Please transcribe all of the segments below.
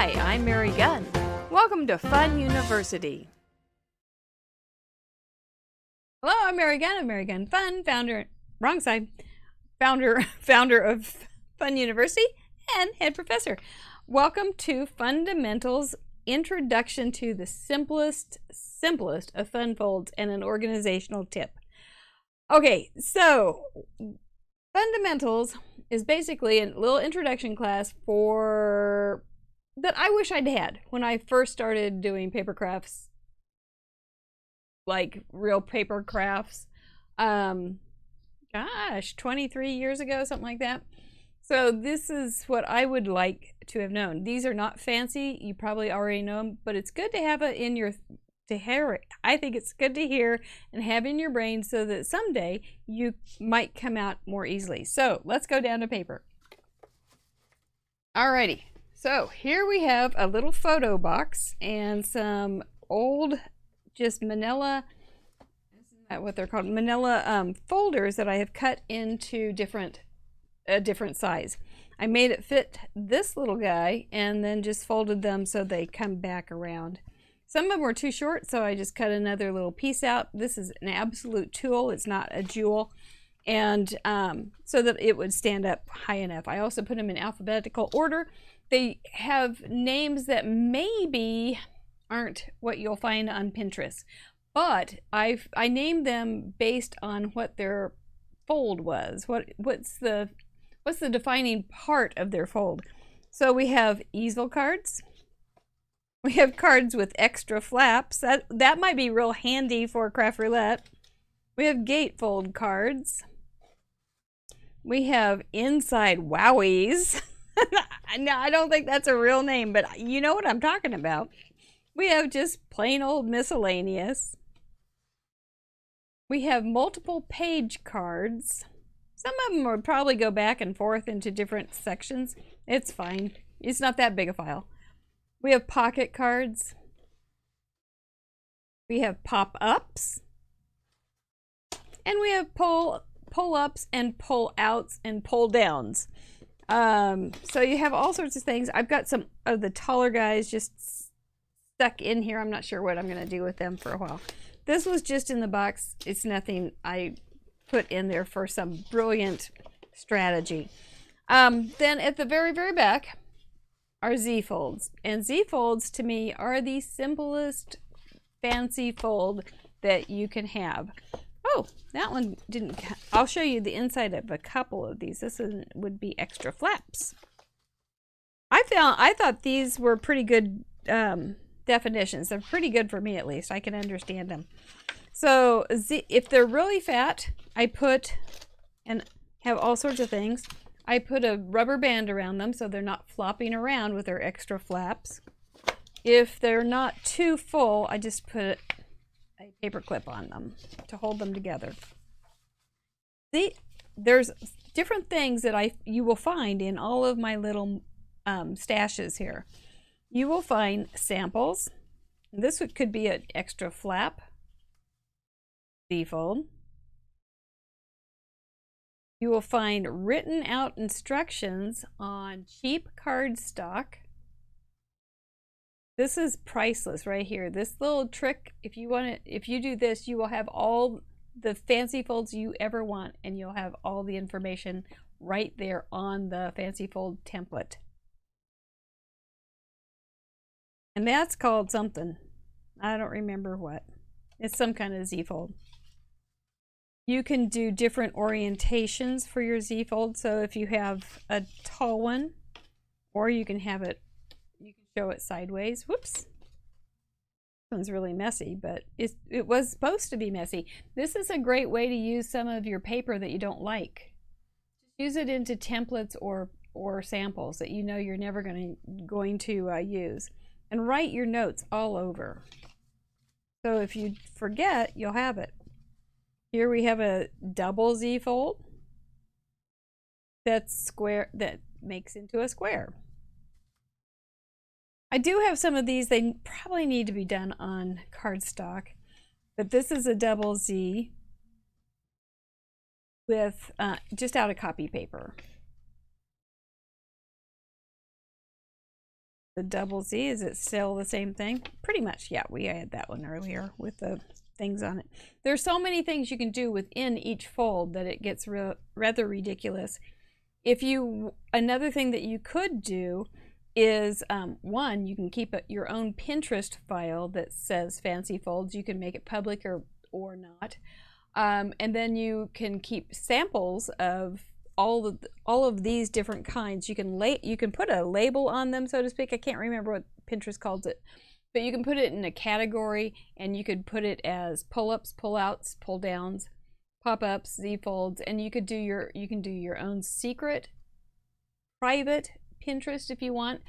Hi, I'm Mary Gunn. Welcome to Fun University. Hello, I'm Mary Gunn of Mary Gunn Fun, founder of Fun University and head professor. Welcome to Fundamentals, Introduction to the simplest of fun folds and an organizational tip. Okay, so Fundamentals is basically a little introduction class that I wish I'd had when I first started doing paper crafts, like real paper crafts. 23 years ago, something like that. So this is what I would like to have known. These are not fancy. You probably already know them, but it's good to have it in your I think it's good to hear and have in your brain so that someday you might come out more easily. So let's go down to paper. Alrighty. So here we have a little photo box and some old just manila, isn't that what they're called? Manila folders that I have cut into a different size. I made it fit this little guy and then just folded them so they come back around. Some of them were too short, so I just cut another little piece out. This is an absolute tool. It's not a jewel. And so that it would stand up high enough. I also put them in alphabetical order. They have names that maybe aren't what you'll find on Pinterest, but I named them based on what their fold was. What's the defining part of their fold? So we have easel cards. We have cards with extra flaps. That might be real handy for craft roulette. We have gatefold cards. We have inside wowies. No, I don't think that's a real name, but you know what I'm talking about. We have just plain old miscellaneous. We have multiple page cards. Some of them would probably go back and forth into different sections. It's fine. It's not that big a file. We have pocket cards. We have pop-ups. And we have pull-ups and pull-outs and pull-downs. So you have all sorts of things. I've got some of the taller guys just stuck in here. I'm not sure what I'm going to do with them for a while. This was just in the box. It's nothing I put in there for some brilliant strategy. Then at the very, very back are Z-folds. And Z-folds to me are the simplest fancy fold that you can have. Oh, that one didn't. I'll show you the inside of a couple of these. This would be extra flaps. I thought these were pretty good definitions. They're pretty good for me, at least. I can understand them. So if they're really fat, I put, and have all sorts of things, I put a rubber band around them so they're not flopping around with their extra flaps. If they're not too full, I just put a paper clip on them to hold them together. See, there's different things that you will find in all of my little stashes here. You will find samples. This could be an extra flap, Z-fold. You will find written out instructions on cheap cardstock. This is priceless right here. This little trick, if you do this, you will have all the fancy folds you ever want, and you'll have all the information right there on the fancy fold template. And that's called something. I don't remember what. It's some kind of Z-fold. You can do different orientations for your Z-fold. So if you have a tall one, or you can have it, you can show it sideways. Whoops. This one's really messy, but it was supposed to be messy. This is a great way to use some of your paper that you don't like. Use it into templates or samples that you know you're never going to use. And write your notes all over. So if you forget, you'll have it. Here we have a double Z-fold that's square, that makes into a square. I do have some of these. They probably need to be done on cardstock, but this is a double Z with just out of copy paper. the double Z, is it still the same thing? Pretty much, yeah, we had that one earlier with the things on it. There's so many things you can do within each fold that it gets rather ridiculous. Another thing that you could do is, one, you can keep your own Pinterest file that says fancy folds. You can make it public or not. And then you can keep samples of all of these different kinds. You can put a label on them, so to speak. I can't remember what Pinterest calls it, but you can put it in a category, and you could put it as pull-ups, pull-outs, pull-downs, pop-ups, Z-folds, and you can do your own secret, private Pinterest if you want.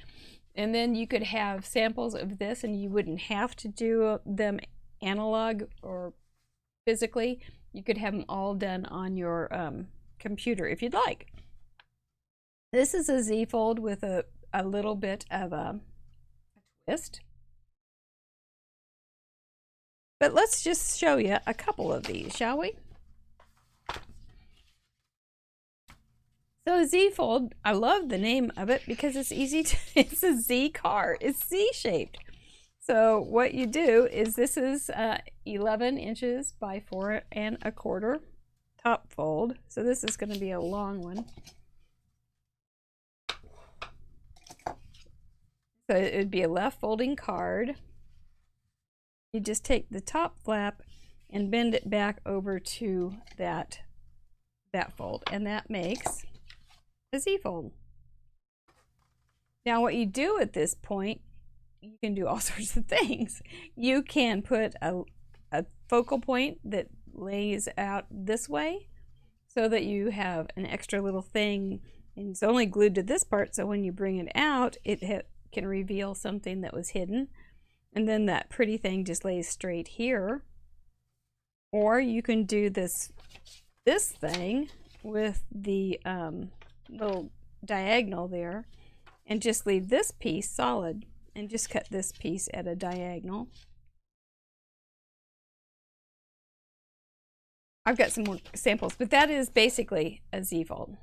And then you could have samples of this, and you wouldn't have to do them analog or physically. You could have them all done on your computer if you'd like. This is a Z-fold with a little bit of a twist. But let's just show you a couple of these, shall we? So Z-fold, I love the name of it because it's easy to, it's a Z card. It's Z-shaped. So what you do is, this is 11 inches by 4 1/4 top fold. So this is going to be a long one. So it would be a left folding card. You just take the top flap and bend it back over to that fold, and that makes a Z-fold. Now what you do at this point, you can do all sorts of things. You can put a focal point that lays out this way so that you have an extra little thing, and it's only glued to this part, so when you bring it out, it can reveal something that was hidden. And then that pretty thing just lays straight here. Or you can do this thing with the little diagonal there, and just leave this piece solid and just cut this piece at a diagonal. I've got some more samples, but that is basically a Z-fold.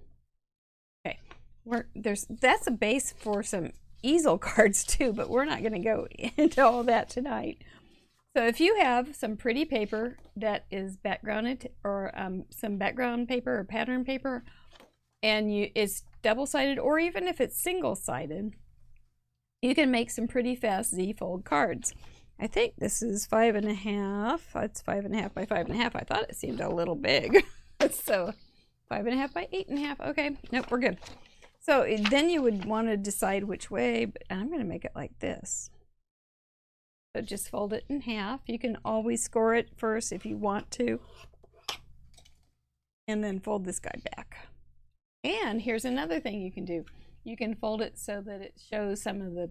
Okay, that's a base for some easel cards too, but we're not going to go into all that tonight. So if you have some pretty paper that is backgrounded, or some background paper or pattern paper, and it's double-sided, or even if it's single-sided, you can make some pretty fast Z-fold cards. I think this is 5 1/2. It's 5 1/2 by 5 1/2. I thought it seemed a little big. So 5 1/2 by 8 1/2. Okay, nope, we're good. So then you would want to decide which way, but I'm going to make it like this. So just fold it in half. You can always score it first if you want to, and then fold this guy back. And here's another thing you can do. You can fold it so that it shows some of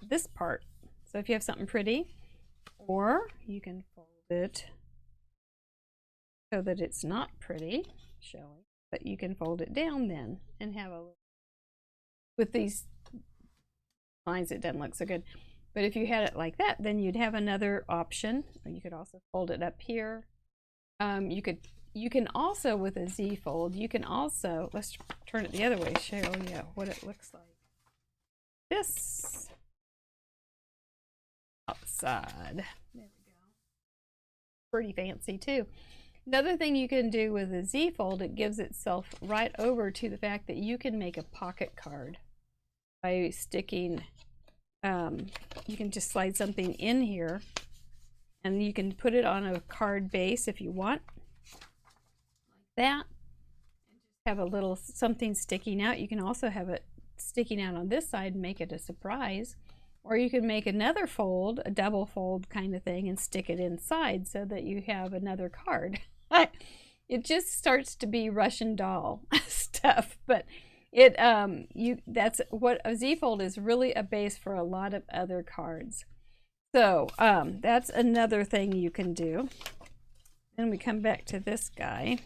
this part. So if you have something pretty, or you can fold it so that it's not pretty showing, but you can fold it down then and have a little. With these lines, it doesn't look so good. But if you had it like that, then you'd have another option. Or you could also fold it up here. You can also, with a Z-fold, you can also, let's turn it the other way, show you what it looks like. This outside. There we go. Pretty fancy too. Another thing you can do with a Z-fold, it gives itself right over to the fact that you can make a pocket card by sticking, you can just slide something in here, and you can put it on a card base if you want, like that, and just have a little something sticking out. You can also have it sticking out on this side and make it a surprise. Or you can make another fold, a double fold kind of thing, and stick it inside so that you have another card. It just starts to be Russian doll stuff, but that's what a Z-fold is, really a base for a lot of other cards. So that's another thing you can do. Then we come back to this guy,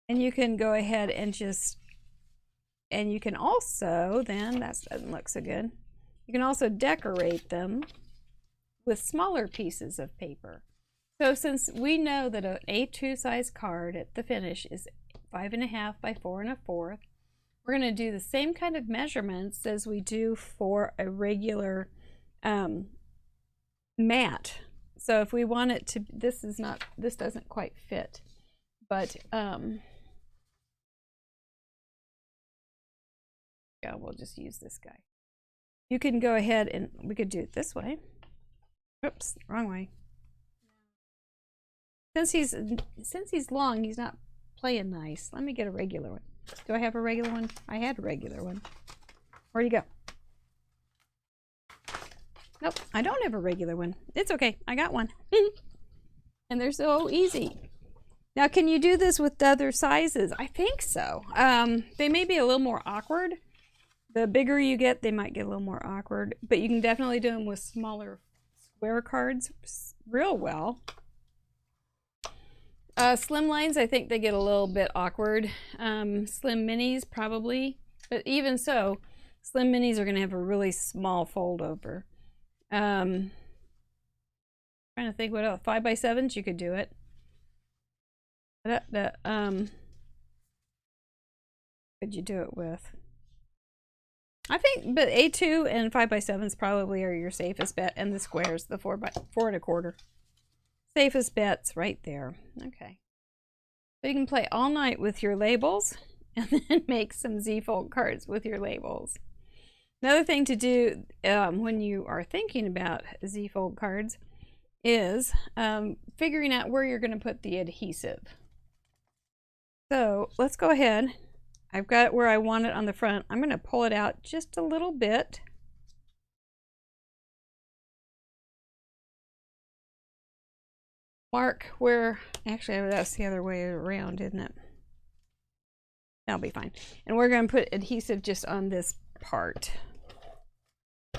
and you can go ahead and and you can also, then that doesn't look so good, you can also decorate them with smaller pieces of paper. So since we know that an A2 size card at the finish is 5 1/2 by 4 1/4, we're going to do the same kind of measurements as we do for a regular mat. So if we want it to, this doesn't quite fit, but yeah, we'll just use this guy. You can go ahead and we could do it this way. Oops, wrong way. Since he's long, he's not playing nice. Let me get a regular one. Do I have a regular one? I had a regular one. Where'd he go? Nope, I don't have a regular one. It's okay, I got one. And they're so easy. Now, can you do this with other sizes? I think so. They may be a little more awkward. The bigger you get, they might get a little more awkward, but you can definitely do them with smaller square cards real well. Slim lines, I think they get a little bit awkward. Slim minis, probably. But even so, slim minis are going to have a really small fold over. Trying to think what else. 5x7s, you could do it. Could you do it with? I think, but A2 and 5x7s probably are your safest bet, and the squares, the 4 1/4. Safest bets right there. Okay. So you can play all night with your labels and then make some zfold cards with your labels. Another thing to do when you are thinking about zfold cards is figuring out where you're going to put the adhesive. So let's go ahead. I've got it where I want it on the front. I'm going to pull it out just a little bit. Mark where, actually that's the other way around, isn't it? That'll be fine. And we're going to put adhesive just on this part.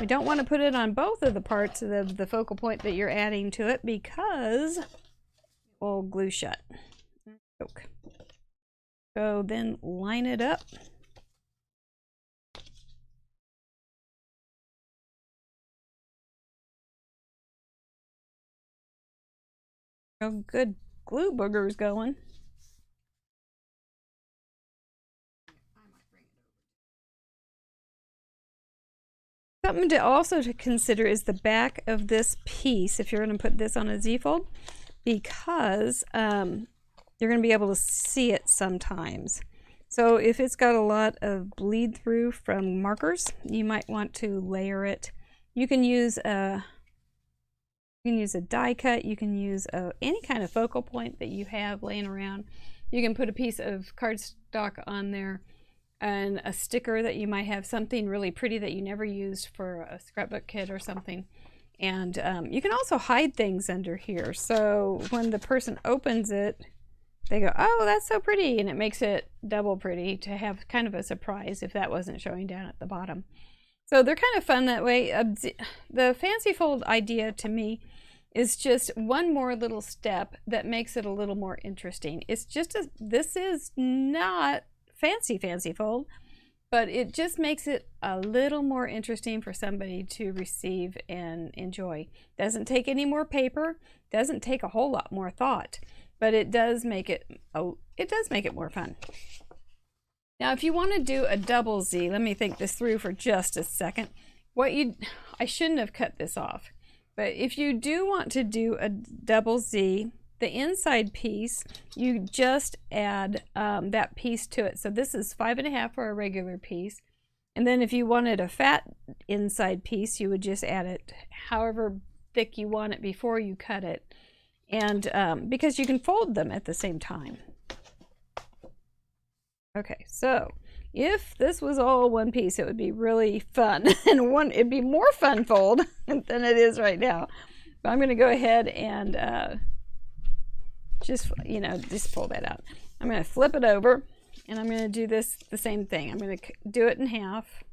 We don't want to put it on both of the parts of the focal point that you're adding to it because it will glue shut. Okay. So then line it up. Oh, good glue boogers going. Something to also to consider is the back of this piece if you're going to put this on a Z-fold, because you're going to be able to see it sometimes. So if it's got a lot of bleed through from markers, you might want to layer it. You can use a die cut, you can use any kind of focal point that you have laying around. You can put a piece of cardstock on there and a sticker that you might have, something really pretty that you never used for a scrapbook kit or something. And you can also hide things under here. So when the person opens it, they go, oh, that's so pretty. And it makes it double pretty to have kind of a surprise if that wasn't showing down at the bottom. So they're kind of fun that way. The fancy fold idea to me is just one more little step that makes it a little more interesting. It's just this is not fancy fold, but it just makes it a little more interesting for somebody to receive and enjoy. Doesn't take any more paper, doesn't take a whole lot more thought, but it does make it more fun. Now, if you want to do a double Z, let me think this through for just a second. I shouldn't have cut this off, but if you do want to do a double Z, the inside piece, you just add that piece to it. So this is 5.5 for a regular piece. And then if you wanted a fat inside piece, you would just add it however thick you want it before you cut it. And because you can fold them at the same time. Okay, so if this was all one piece, it would be really fun. And it'd be more fun fold than it is right now. But I'm going to go ahead and just pull that out. I'm going to flip it over and I'm going to do the same thing. I'm going to do it in half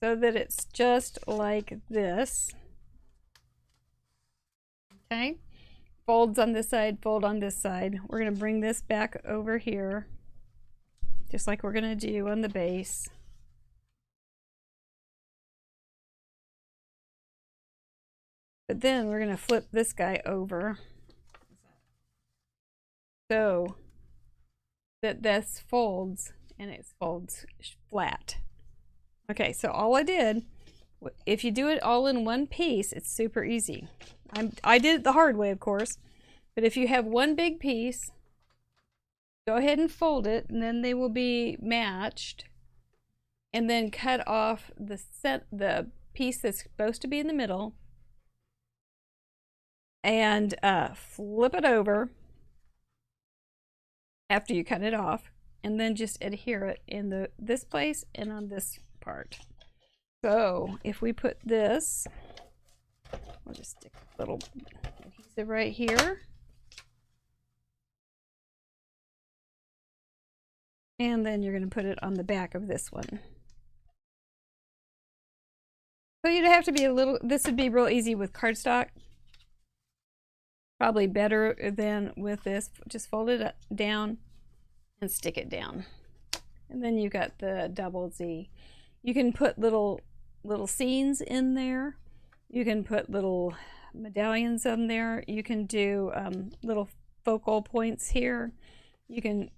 so that it's just like this. Okay, folds on this side, fold on this side. We're going to bring this back over here just like we're going to do on the base. But then we're going to flip this guy over. So that this folds, and it folds flat. Okay, so all I did, if you do it all in one piece, it's super easy. I did it the hard way, of course, but if you have one big piece, go ahead and fold it, and then they will be matched, and then cut off the piece that's supposed to be in the middle, and flip it over after you cut it off, and then just adhere it in this place and on this part. So if we put this, we'll just stick a little adhesive right here, and then you're going to put it on the back of this one. So you'd have to be a little, this would be real easy with cardstock. Probably better than with this. Just fold it down and stick it down. And then you got the double Z. You can put little scenes in there. You can put little medallions on there. You can do little focal points here. You can,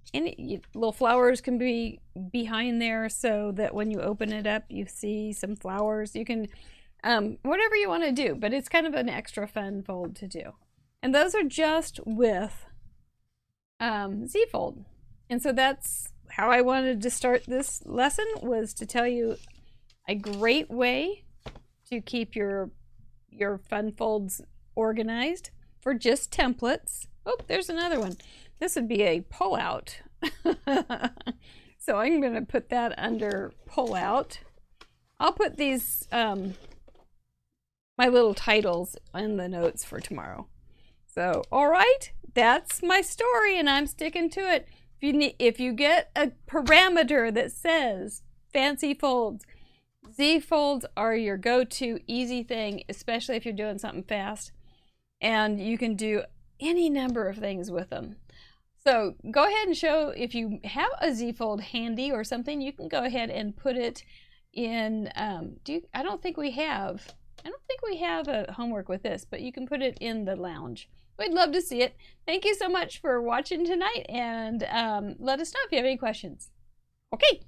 little flowers can be behind there so that when you open it up, you see some flowers. You can, whatever you want to do, but it's kind of an extra fun fold to do. And those are just with zfold. And so that's how I wanted to start this lesson, was to tell you a great way to keep your fun folds organized for just templates. Oh, there's another one. This would be a pull out. So I'm going to put that under pull out. I'll put these, my little titles in the notes for tomorrow. So, all right, that's my story, and I'm sticking to it. If you get a parameter that says fancy folds, Z folds are your go-to easy thing, especially if you're doing something fast, and you can do any number of things with them. So go ahead and show, if you have a Z fold handy or something, you can go ahead and put it in. I don't think we have a homework with this, but you can put it in the lounge. We'd love to see it. Thank you so much for watching tonight, and let us know if you have any questions. Okay.